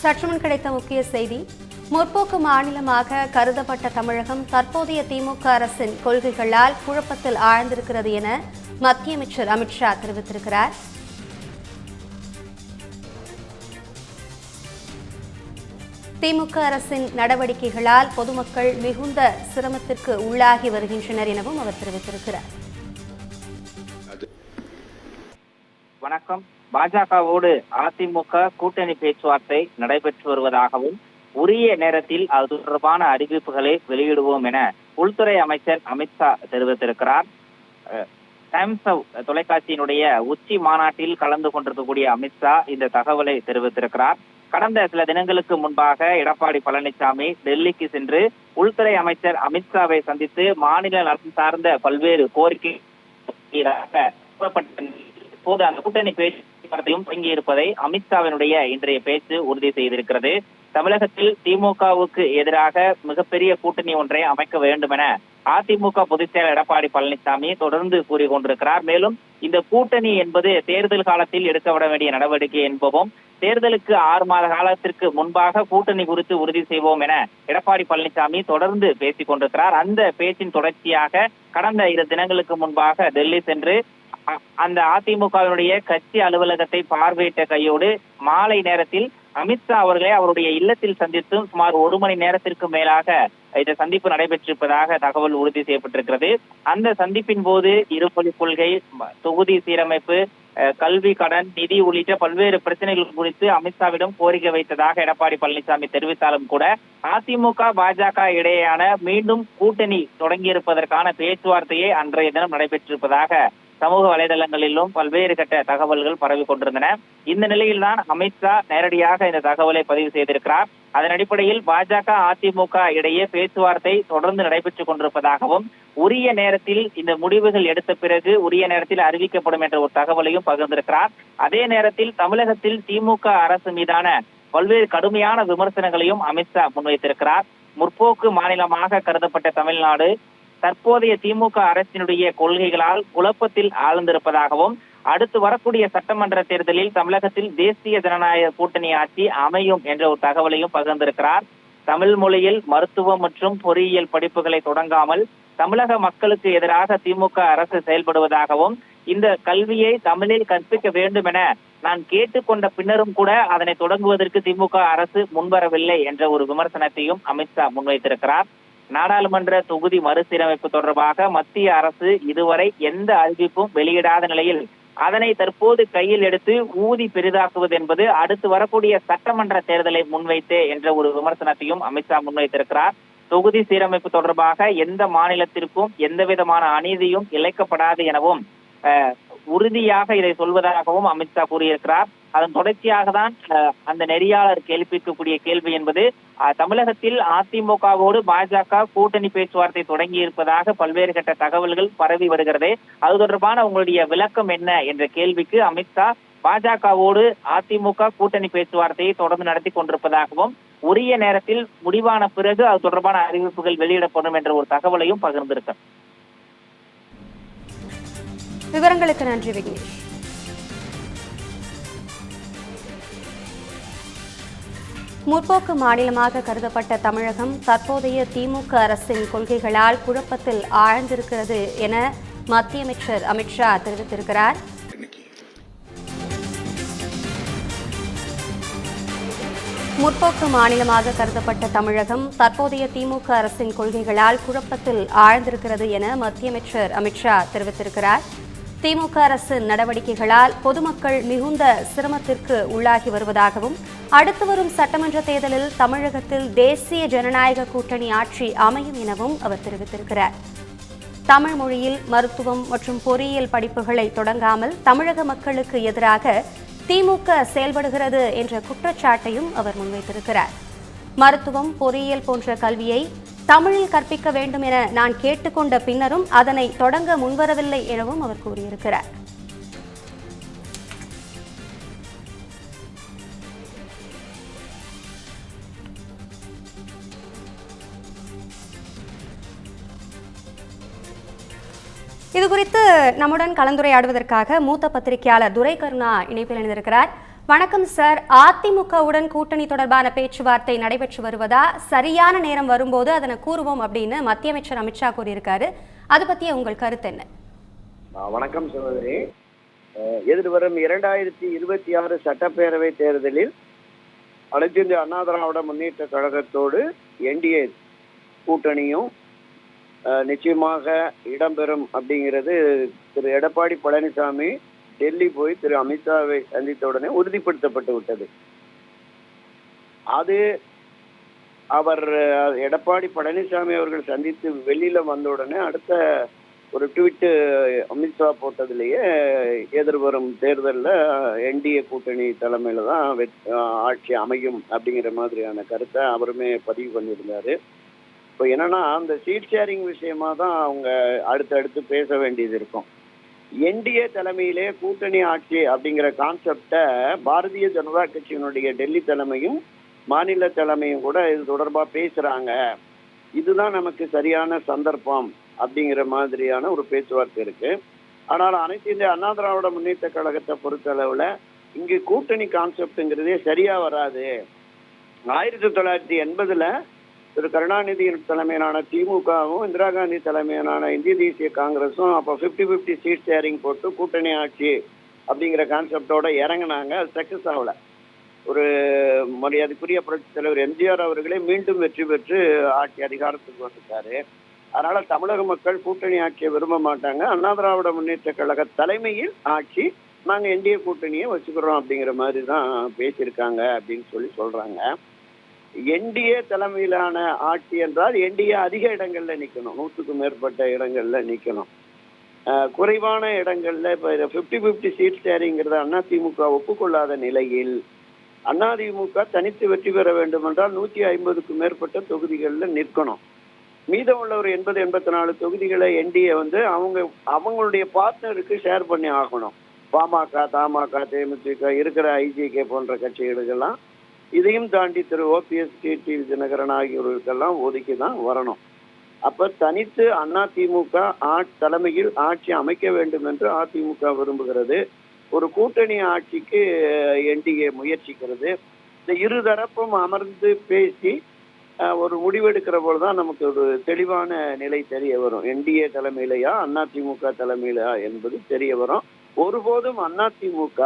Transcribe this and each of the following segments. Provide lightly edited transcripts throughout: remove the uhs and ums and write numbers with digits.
சற்றுமுன் கிடைத்த முக்கிய செய்தி. முற்போக்கு மாநிலமாக கருதப்பட்ட தமிழகம் தற்போதைய திமுக அரசின் கொள்கைகளால் குழப்பத்தில் ஆழ்ந்திருக்கிறது என மத்திய அமைச்சர் அமித்ஷா தெரிவித்திருக்கிறார். திமுக அரசின் நடவடிக்கைகளால் பொதுமக்கள் மிகுந்த சிரமத்திற்கு உள்ளாகி வருகின்றனர் எனவும் அவர் தெரிவித்திருக்கிறார். வணக்கம். பாஜகவோடு அதிமுக கூட்டணி பேச்சுவார்த்தை நடைபெற்று வருவதாகவும் உரிய நேரத்தில் அது தொடர்பான அறிவிப்புகளை வெளியிடுவோம் என உள்துறை அமைச்சர் அமித்ஷா தெரிவித்திருக்கிறார். டைம்ஸ் தொலைக்காட்சியினுடைய உச்சி மாநாட்டில் கலந்து கொண்டிருக்கக்கூடிய அமித்ஷா இந்த தகவலை தெரிவித்திருக்கிறார். கடந்த சில தினங்களுக்கு முன்பாக எடப்பாடி பழனிசாமி டெல்லிக்கு சென்று உள்துறை அமைச்சர் அமித்ஷாவை சந்தித்து மாநில நலன் சார்ந்த பல்வேறு கோரிக்கை போது அந்த கூட்டணி பேச்சுவார்த்தையும் தொடங்கியிருப்பதை அமித்ஷாவினுடைய இன்றைய பேச்சு உறுதி செய்திருக்கிறது. தமிழகத்தில் திமுகவுக்கு எதிராக மிகப்பெரிய கூட்டணி ஒன்றை அமைக்க வேண்டும் என அதிமுக பொதுச் செயலர் எடப்பாடி பழனிசாமி தொடர்ந்து கூறிக்கொண்டிருக்கிறார். மேலும் இந்த கூட்டணி என்பது தேர்தல் காலத்தில் எடுக்கப்பட வேண்டிய நடவடிக்கை என்பதும் தேர்தலுக்கு 6 மாத காலத்திற்கு முன்பாக கூட்டணி குறித்து உறுதி செய்வோம் என எடப்பாடி பழனிசாமி தொடர்ந்து பேசிக் கொண்டிருக்கிறார். அந்த பேச்சின் தொடர்ச்சியாக கடந்த 2 தினங்களுக்கு முன்பாக டெல்லி சென்று அந்த அதிமுகவினுடைய கட்சி அலுவலகத்தை பார்வையிட்ட கையோடு மாலை நேரத்தில் அமித்ஷா அவர்களை அவருடைய இல்லத்தில் சந்தித்தும் சுமார் 1 மணி நேரத்திற்கு மேலாக இந்த சந்திப்பு நடைபெற்றிருப்பதாக தகவல் உறுதி செய்யப்பட்டிருக்கிறது. அந்த சந்திப்பின் போது இருமொழி கொள்கை, தொகுதி சீரமைப்பு, கல்வி, கடன், நிதி உள்ளிட்ட பல்வேறு பிரச்சனைகள் குறித்து அமித்ஷாவிடம் கோரிக்கை வைத்ததாக எடப்பாடி பழனிசாமி தெரிவித்தாலும் கூட அதிமுக பாஜக இடையேயான மீண்டும் கூட்டணி தொடங்கியிருப்பதற்கான பேச்சுவார்த்தையே அன்றைய தினம் நடைபெற்றிருப்பதாக சமூக வலைதளங்களிலும் பல்வேறு கட்ட தகவல்கள் பரவி கொண்டிருந்தன. இந்த நிலையில்தான் அமித்ஷா நேரடியாக இந்த தகவலை பதிவு செய்திருக்கிறார். அதன் அடிப்படையில் பாஜக அதிமுக இடையே பேச்சுவார்த்தை தொடர்ந்து நடைபெற்றுக் கொண்டிருப்பதாகவும் உரிய நேரத்தில் இந்த முடிவுகள் எடுத்த பிறகு உரிய நேரத்தில் அறிவிக்கப்படும் என்ற ஒரு தகவலையும் பகிர்ந்திருக்கிறார். அதே நேரத்தில் தமிழகத்தில் திமுக அரசு மீதான பல்வேறு கடுமையான விமர்சனங்களையும் அமித்ஷா முன்வைத்திருக்கிறார். முற்போக்கு மாநிலமாக கருதப்பட்ட தமிழ்நாடு தற்போதைய திமுக அரசினுடைய கொள்கைகளால் குழப்பத்தில் ஆழ்ந்திருப்பதாகவும் அடுத்து வரக்கூடிய சட்டமன்ற தேர்தலில் தமிழகத்தில் தேசிய ஜனநாயக கூட்டணி ஆட்சி அமையும் என்ற ஒரு தகவலையும் பகிர்ந்திருக்கிறார். தமிழ் மொழியில் மருத்துவம் மற்றும் பொறியியல் படிப்புகளை தொடங்காமல் தமிழக மக்களுக்கு எதிராக திமுக அரசு செயல்படுவதாகவும் இந்த கல்வியை தமிழில் கற்பிக்க வேண்டும் என நான் கேட்டுக்கொண்ட பின்னரும் கூட அதனை தொடங்குவதற்கு திமுக அரசு முன்வரவில்லை என்ற ஒரு விமர்சனத்தையும் அமித்ஷா முன்வைத்திருக்கிறார். நாடாளுமன்ற தொகுதி மறுசீரமைப்பு தொடர்பாக மத்திய அரசு இதுவரை எந்த அறிவிப்பும் வெளியிடாத நிலையில் அதனை தற்போது கையில் எடுத்து ஊதி பெரிதாக்குவது என்பது அடுத்து வரக்கூடிய சட்டமன்ற தேர்தலை முன்வைத்தே என்ற ஒரு விமர்சனத்தையும் அமித்ஷா முன்வைத்திருக்கிறார். தொகுதி சீரமைப்பு தொடர்பாக எந்த மாநிலத்திற்கும் எந்த விதமான அநீதியும் இழைக்கப்படாது எனவும் உறுதியாக இதை சொல்வதாகவும் அமித்ஷா கூறியிருக்கிறார். அதன் தொடர்ச்சியாக தான் அந்த நெறியாளர் கேள்விக்கக்கூடிய கேள்வி என்பது தமிழகத்தில் அதிமுகவோடு பாஜக கூட்டணி பேச்சுவார்த்தை தொடங்கி இருப்பதாக பல்வேறு கட்ட தகவல்கள் பரவி வருகிறது. அது தொடர்பான உங்களுடைய விளக்கம் என்ன என்ற கேள்விக்கு அமித்ஷா பாஜகவோடு அதிமுக கூட்டணி பேச்சுவார்த்தையை தொடர்ந்து நடத்தி கொண்டிருப்பதாகவும் உரிய நேரத்தில் முடிவான பிறகு அது தொடர்பான அறிவிப்புகள் வெளியிடப்படும் என்ற ஒரு தகவலையும் பகிர்ந்திருக்கிறார். விவரங்களுக்கு நன்றி விக்னேஷ். முற்போக்கு மாநிலமாக கருதப்பட்ட தமிழகம் தற்போதைய திமுக அரசின் கொள்கைகளால் குழப்பத்தில் ஆழ்ந்திருக்கிறது என மத்திய அமைச்சர் அமித்ஷா தெரிவித்திருக்கிறார். முற்போக்கு மாநிலமாக கருதப்பட்ட தமிழகம் தற்போதைய திமுக அரசின் கொள்கைகளால் குழப்பத்தில் ஆழ்ந்திருக்கிறது என மத்திய அமைச்சர் அமித்ஷா தெரிவித்திருக்கிறார். திமுக அரசின் நடவடிக்கைகளால் பொதுமக்கள் மிகுந்த சிரமத்திற்கு உள்ளாகி வருவதாகவும் அடுத்து வரும் சட்டமன்ற தேர்தலில் தமிழகத்தில் தேசிய ஜனநாயக கூட்டணி ஆட்சி அமையும் எனவும் அவர் தெரிவித்திருக்கிறார். தமிழ் மொழியில் மருத்துவம் மற்றும் பொறியியல் படிப்புகளை தொடங்காமல் தமிழக மக்களுக்கு எதிராக திமுக செயல்படுகிறது என்ற குற்றச்சாட்டையும் அவர் முன்வைத்திருக்கிறார். மருத்துவம், பொறியியல் போன்ற கல்வியை தமிழில் கற்பிக்க வேண்டும் என நான் கேட்டுக்கொண்ட பின்னரும் அதனை தொடங்க முன்வரவில்லை எனவும் அவர் கூறியிருக்கிறார். இதுகுறித்து நம்முடன் கலந்துரையாடுவதற்காக மூத்த பத்திரிகையாளர் துரை கருணா இணைப்பில் இணைந்திருக்கிறார். வணக்கம் சார். அதிமுகவுடன் கூட்டணி தொடர்பான பேச்சுவார்த்தை நடைபெற்று வருவதா, சரியான நேரம் வரும்போது அதனை கூறுவோம் அப்படின்னு மத்திய அமைச்சர் அமித்ஷா கூறியிருக்காரு. அது பத்திய உங்கள் கருத்து என்ன? வணக்கம் சகோதரி. எதிர்வரும் 2026 சட்டப்பேரவை தேர்தலில் அனைத்து இந்திய அண்ணா திராவிட முன்னேற்ற கழகத்தோடு என்டிஏ கூட்டணியும் நிச்சயமாக இடம்பெறும் அப்படிங்கிறது திரு எடப்பாடி பழனிசாமி டெல்லி போய் திரு அமித்ஷாவை சந்தித்த உடனே உறுதிப்படுத்தப்பட்டு விட்டது. அது அவர் எடப்பாடி பழனிசாமி அவர்கள் சந்தித்து வெளியில வந்த உடனே அடுத்த ஒரு ட்வீட் அமித்ஷா போட்டதுலேயே எதிர்வரும் தேர்தலில் என்டிஏ கூட்டணி தலைமையில தான் ஆட்சி அமையும் அப்படிங்கிற மாதிரியான கருத்தை அவருமே பதிவு பண்ணியிருந்தாரு. இப்போ என்னன்னா, அந்த சீட் ஷேரிங் விஷயமா தான் அவங்க அடுத்தடுத்து பேச வேண்டியது இருக்கும். என்டிஏ தலைமையிலே கூட்டணி ஆட்சி அப்படிங்கிற கான்செப்டை பாரதிய ஜனதா கட்சியினுடைய டெல்லி தலைமையும் மாநில தலைமையும் கூட இது தொடர்பாக பேசுறாங்க. இதுதான் நமக்கு சரியான சந்தர்ப்பம் அப்படிங்கிற மாதிரியான ஒரு பேச்சுவார்த்தை இருக்கு. ஆனால் அனைத்து இந்திய அண்ணா திராவிட முன்னேற்ற கழகத்தை பொறுத்தளவுல இங்கு கூட்டணி கான்செப்டுங்கிறதே சரியா வராது. 1980 திரு கருணாநிதி தலைமையிலான திமுகவும் இந்திரா காந்தி தலைமையிலான இந்திய தேசிய காங்கிரஸும் அப்போ 50-50 சீட் ஷேரிங் போட்டு கூட்டணி ஆட்சி அப்படிங்கிற கான்செப்டோட இறங்கினாங்க. அது சக்சஸ் ஆகல. ஒரு மரியாதைக்குரிய புரட்சித் தலைவர் எம்ஜிஆர் அவர்களே மீண்டும் வெற்றி பெற்று ஆட்சி அதிகாரத்துக்கு வந்துட்டாரு. அதனால தமிழக மக்கள் கூட்டணி ஆட்சியை விரும்ப மாட்டாங்க. அண்ணா திராவிட முன்னேற்ற கழக தலைமையில் ஆட்சி நாங்க என்டிஏ கூட்டணியை வச்சுக்கிறோம் அப்படிங்கிற மாதிரி தான் பேசியிருக்காங்க அப்படின்னு சொல்றாங்க. என்டிஏ தலைமையிலான ஆட்சி என்றால் என்டிஏ அதிக இடங்கள்ல நிக்கணும், 100க்கும் மேற்பட்ட இடங்கள்ல நிக்கணும். குறைவான இடங்கள்ல இப்ப 50-50 சீட் ஷேரிங்கிறத அதிமுக ஒப்புக்கொள்ளாத நிலையில் அதிமுக தனித்து வெற்றி பெற வேண்டும் என்றால் 150க்கும் மேற்பட்ட தொகுதிகளில் நிற்கணும். மீதம் உள்ள ஒரு 80-84 தொகுதிகளை என்டிஏ அவங்களுடைய பார்ட்னருக்கு ஷேர் பண்ணி ஆகணும். பாமக, தமாக, தேமுதிக, இருக்கிற ஐஜிகே போன்ற கட்சிகளுக்கெல்லாம் இதையும் தாண்டி திரு ஓபிஎஸ், டிடிவி தினகரன் ஆகியோருக்கெல்லாம் ஒதுக்கி தான் வரணும். அப்ப தனித்து அதிமுக தலைமையில் ஆட்சி அமைக்க வேண்டும் என்று அதிமுக விரும்புகிறது. ஒரு கூட்டணி ஆட்சிக்கு என்டிஏ முயற்சிக்கிறது. இந்த இருதரப்பும் அமர்ந்து பேசி ஒரு முடிவெடுக்கிற போதுதான் நமக்கு ஒரு தெளிவான நிலை தெரிய வரும். என்டிஏ தலைமையிலையா அதிமுக தலைமையிலா என்பது தெரிய வரும். ஒருபோதும் அதிமுக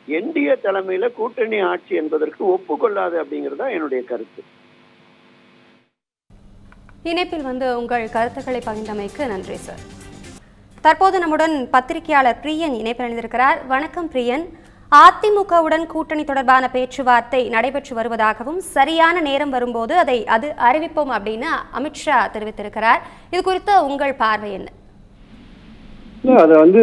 என்டிஏ தலைமையில கூட்டணி ஆட்சி என்பதற்கு ஒப்புக்கொள்ளாது அப்படிங்கிறது தான் என்னுடைய கருத்து. இணைப்பில் உங்கள் கருத்துக்களை பகிர்ந்தமைக்கு நன்றி சார். தற்போது நம்முடன் பத்திரிகையாளர் பிரியன் இணைப்பில் இணைந்திருக்கிறார். வணக்கம் பிரியன். அதிமுகவுடன் கூட்டணி தொடர்பான பேச்சுவார்த்தை நடைபெற்று வருவதாகவும் சரியான நேரம் வரும்போது அது அறிவிப்போம் அப்படின்னு அமித்ஷா தெரிவித்திருக்கிறார். இது குறித்த உங்கள் பார்வை என்ன? அது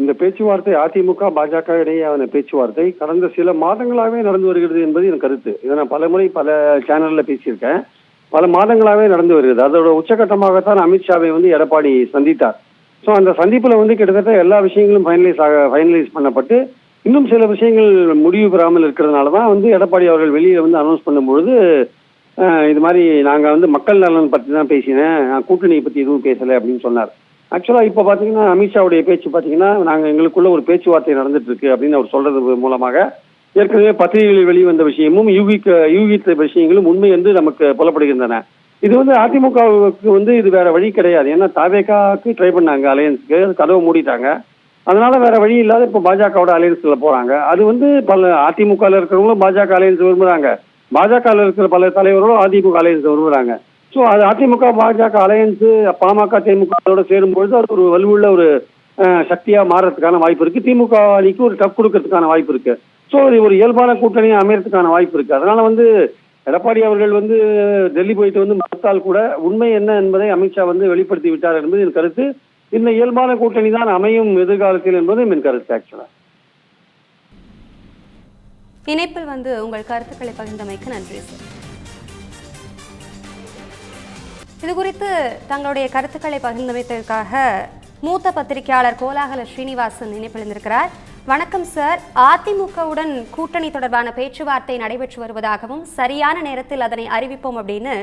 இந்த பேச்சுவார்த்தை அதிமுக பாஜக இடையேயான பேச்சுவார்த்தை கடந்த சில மாதங்களாகவே நடந்து வருகிறது என்பது என் கருத்து. இதை நான் பலமுறை பல சேனல்ல பேசியிருக்கேன். பல மாதங்களாகவே நடந்து வருகிறது. அதோட உச்சகட்டமாகத்தான் அமித்ஷாவை எடப்பாடி சந்தித்தார். ஸோ அந்த சந்திப்புல கிட்டத்தட்ட எல்லா விஷயங்களும் ஃபைனலைஸ் பண்ணப்பட்டு இன்னும் சில விஷயங்கள் முடிவு பெறாமல் இருக்கிறதுனால தான் எடப்பாடி அவர்கள் வெளியில அனௌன்ஸ் பண்ணும்பொழுது இது மாதிரி நாங்க மக்கள் நலன் பற்றி தான் பேசினேன், நான் கூட்டணியை பத்தி எதுவும் பேசலை அப்படின்னு சொன்னார். ஆக்சுவலா இப்ப பாத்தீங்கன்னா அமித்ஷாவுடைய பேச்சு பாத்தீங்கன்னா நாங்க எங்களுக்குள்ள ஒரு பேச்சுவார்த்தை நடந்துட்டு இருக்கு அப்படின்னு அவர் சொல்றது மூலமாக ஏற்கனவே பத்திரிகைகளில் வெளிவந்த விஷயமும் யூகித்த விஷயங்களும் உண்மை என்று நமக்கு புலப்படுகின்றன. இது அதிமுகவுக்கு இது வேற வழி கிடையாது. ஏன்னா தாவேகாவுக்கு ட்ரை பண்ணாங்க அலையன்ஸுக்கு, கதவை மூடிட்டாங்க. அதனால வேற வழி இல்லாத இப்ப பாஜகவோட அலையன்ஸ்ல போறாங்க. அது பல அதிமுகல இருக்கிறவங்களும் பாஜக அலையன்ஸ் விரும்புறாங்க, பாஜகல இருக்கிற பல தலைவர்களும் அதிமுக அலையன்ஸ் விரும்புறாங்க. ஸோ அது அதிமுக பாஜக அலையன்ஸ் பாமக தேமுகவோட சேரும்பொழுது அது ஒரு வலுவுள்ள ஒரு சக்தியா மாறுறதுக்கான வாய்ப்பு இருக்கு. திமுக அணிக்கு ஒரு டப் கொடுக்கறதுக்கான வாய்ப்பு இருக்கு. ஸோ இது ஒரு இயல்பான கூட்டணியை அமையறதுக்கான வாய்ப்பு இருக்கு. அதனால எடப்பாடி அவர்கள் டெல்லி போயிட்டு மறுத்தால் கூட உண்மை என்ன என்பதை அமித்ஷா வெளிப்படுத்தி விட்டார் என்பது என் கருத்து. இந்த இயல்பான கூட்டணி தான் அமையும் எதிர்காலத்தில் என்பது என் கருத்து. ஆக்சுவலா இணைப்பில் உங்கள் கருத்துக்களை பகிர்ந்தமைக்கு நன்றி சார். இது குறித்து தங்களுடைய கருத்துக்களை பகிர்ந்தமைத்ததற்காக மூத்த பத்திரிகையாளர் கோலாகல ஸ்ரீனிவாசன் இணைப்பில் இருந்திருக்கிறார். வணக்கம் சார். அதிமுகவுடன் கூட்டணி தொடர்பான பேச்சுவார்த்தை நடைபெற்று வருவதாகவும் சரியான நேரத்தில் அதனை அறிவிப்போம் அப்படின்னு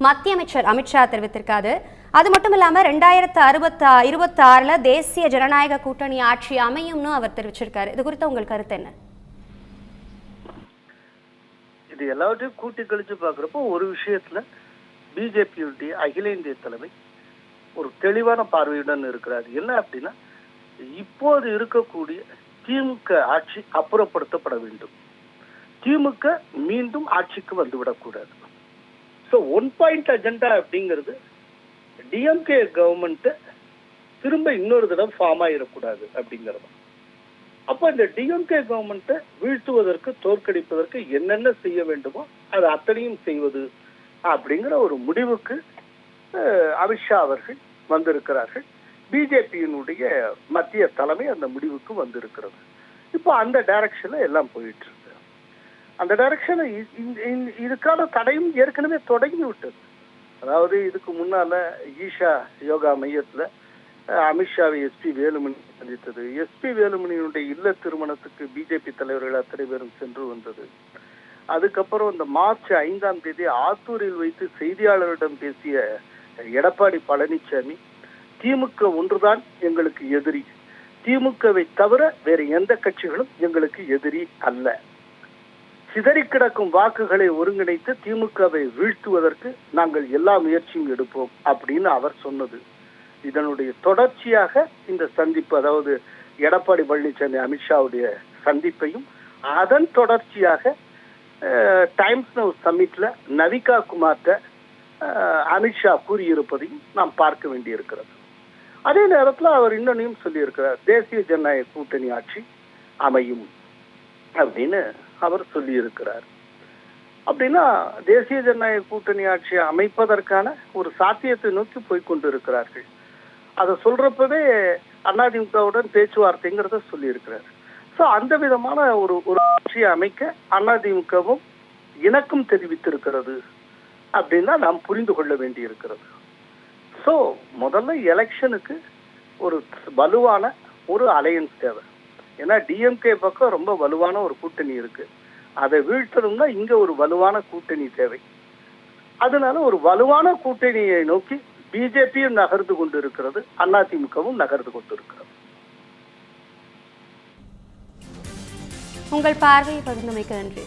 மத்திய அமைச்சர் அமித்ஷா தெரிவித்திருக்காரு. அது மட்டும் இல்லாமல் 2026 தேசிய ஜனநாயக கூட்டணி ஆட்சி அமையும்னு அவர் தெரிவிச்சிருக்காரு. இது குறித்து உங்கள் கருத்து என்ன? இது எல்லாவற்றையும் கூட்டி கழிச்சு பார்க்குறப்போ ஒரு விஷயத்துல பிஜேபியுடைய அகில இந்திய தலைமை ஒரு தெளிவான பார்வையுடன் இருக்கிறார். என்ன அப்படின்னா, இப்போது இருக்கக்கூடிய திமுக ஆட்சி அப்புறப்படுத்தப்பட வேண்டும், திமுக மீண்டும் ஆட்சிக்கு வந்துவிடக்கூடாது. ஸோ 1 பாயிண்ட் அஜெண்டா அப்படிங்கிறது டிஎம்கே கவர்மெண்ட் திரும்ப இன்னொரு தடவை ஃபார்ம் ஆயிடக்கூடாது அப்படிங்கிறது. அப்போ இந்த டிஎம்கே கவர்மெண்ட்டை வீழ்த்துவதற்கு, தோற்கடிப்பதற்கு என்னென்ன செய்ய வேண்டுமோ அது அத்தனையும் செய்வது அப்படிங்கிற ஒரு முடிவுக்கு அமித்ஷா அவர்கள் வந்திருக்கிறார்கள். பிஜேபியினுடைய மத்திய தலைமை அந்த முடிவுக்கு வந்திருக்கிறது. இப்போ அந்த டைரக்ஷன்ல எல்லாம் போயிட்டு இருக்கு. அந்த டைரக்ஷன்ல இதுக்கான தடையும் ஏற்கனவே தொடங்கி விட்டது. அதாவது இதுக்கு முன்னால ஈஷா யோகா மையத்துல அமித்ஷாவை எஸ்பி வேலுமணி சந்தித்தது. எஸ்பி வேலுமணியினுடைய இல்ல திருமணத்துக்கு பிஜேபி தலைவர்கள் அத்தனை பேரும் சென்று வந்தது. அதுக்கப்புறம் இந்த மார்ச் 5ஆம் தேதி ஆத்தூரில் வைத்து செய்தியாளர்களிடம் பேசிய எடப்பாடி பழனிசாமி, திமுக ஒன்றுதான் எங்களுக்கு எதிரி, திமுகவை தவிர வேறு எந்த கட்சிகளும் எங்களுக்கு எதிரி அல்ல, சிதறி கிடக்கும் வாக்குகளை ஒருங்கிணைத்து திமுகவை வீழ்த்துவதற்கு நாங்கள் எல்லா முயற்சியும் எடுப்போம் அப்படின்னு அவர் சொன்னது. இதனுடைய தொடர்ச்சியாக இந்த சந்திப்பு, அதாவது எடப்பாடி பழனிசாமி அமித்ஷாவுடைய சந்திப்பையும் அதன் தொடர்ச்சியாக டைம்ஸ் நவ் சம்மிட்ல நவிகா குமார்ட்ட அமித்ஷா கூறியிருப்பதையும் நாம் பார்க்க வேண்டியிருக்கிறது. அதே நேரத்தில் அவர் இன்னொன்னையும் சொல்லியிருக்கிறார், தேசிய ஜனநாயக கூட்டணி ஆட்சி அமையும் அப்படின்னு அவர் சொல்லியிருக்கிறார். அப்படின்னா தேசிய ஜனநாயக கூட்டணி ஆட்சியை அமைப்பதற்கான ஒரு சாத்தியத்தை நோக்கி போய்கொண்டிருக்கிறார்கள். அதை சொல்றப்பவே அதிமுகவுடன் பேச்சுவார்த்தைங்கிறத சொல்லியிருக்கிறார். ஸோ அந்த விதமான ஒரு ஆட்சியை அமைக்க அதிமுகவும் இணக்கம் தெரிவித்திருக்கிறது அப்படின்னா நாம் புரிந்து கொள்ள வேண்டி இருக்கிறது. ஸோ முதல்ல எலெக்ஷனுக்கு ஒரு வலுவான ஒரு அலையன்ஸ் தேவை. ஏன்னா டிஎம்கே பக்கம் ரொம்ப வலுவான ஒரு கூட்டணி இருக்கு. அதை வீழ்த்தணும்னா இங்க ஒரு வலுவான கூட்டணி தேவை. அதனால ஒரு வலுவான கூட்டணியை நோக்கி பிஜேபியும் நகர்ந்து கொண்டு இருக்கிறது, அதிமுகவும் நகர்ந்து கொண்டு இருக்கிறது. உங்கள் பார்வையை பகிர்ந்தமைக்கு நன்றி.